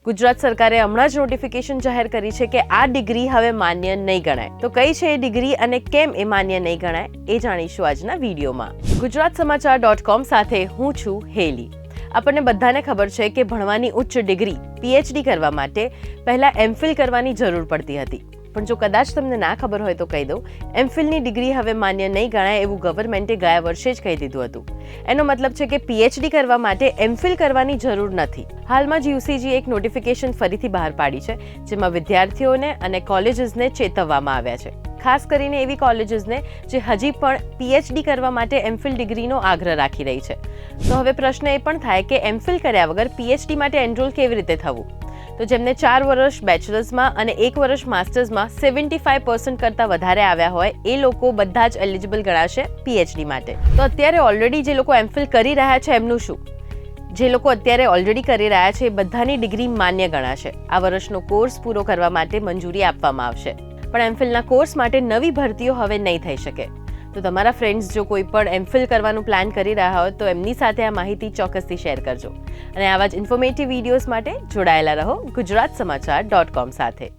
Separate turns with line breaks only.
ગુજરાત સરકારે હમણાં જ નોટિફિકેશન જાહેર કરી છે કે આ ડિગ્રી હવે માન્ય નહીં ગણાય. તો કઈ છે એ ડિગ્રી અને કેમ એ માન્ય નહીં ગણાય એ જાણીશું આજના વિડીયોમાં. gujaratsamachar.com સાથે હું છું હેલી. આપણને બધાને ખબર છે કે ભણવાની ઉચ્ચ ડિગ્રી PhD કરવા માટે પહેલા MPhil કરવાની જરૂર પડતી હતી. પણ જો કદાચ તમને ના ખબર હોય તો કહી દઉં, MPhilની ડિગ્રી હવે માન્ય નહીં ગણાય એવું ગવર્મેન્ટે ગયા વર્ષે જ કહી દીધું હતું. એનો મતલબ છે કે PhD કરવા માટે MPhil કરવાની જરૂર નથી. હાલમાં જ UGC એક નોટિફિકેશન ફરીથી બહાર પાડી છે, જેમાં વિદ્યાર્થીઓને અને કોલેજીસને ચેતવવામાં આવ્યા છે. ખાસ કરીને એવી કોલેજીસને જે હજી પણ PhD કરવા માટે MPhil ડિગ્રીનો આગ્રહ રાખી રહી છે. તો હવે પ્રશ્ન એ પણ થાય કે MPhil કર્યા વગર PhD માટે એનરોલ કેવી રીતે થવું? તો જેમને 4 વર્ષ બેચલર્સમાં અને 1 વર્ષ માસ્ટર્સમાં 75% કરતાં વધારે આવ્યા હોય એ લોકો બધા જ એલિજિબલ ગણાશે PhD માટે. તો અત્યારે ઓલરેડી જે લોકો MPhil કરી રહ્યા છે એમનું શું? જે લોકો અત્યારે ઓલરેડી કરી રહ્યા છે એ બધાની ડિગ્રી માન્ય ગણાશે. આ વર્ષનો કોર્સ પૂરો કરવા માટે મંજૂરી આપવામાં આવશે. પણ MPhilના કોર્સ માટે નવી ભરતીઓ હવે નહીં થઈ શકે. તો તમારા ફ્રેન્ડ્સ જો કોઈ પણ MPhil કરવાનું પ્લાન કરી રહ્યા હોય તો એમની સાથે આ માહિતી ચોક્કસથી શેર કરજો. અને આવા જ ઇન્ફોર્મેટિવ વિડીયોઝ માટે જોડાયેલા રહો gujaratsamachar.com સાથે.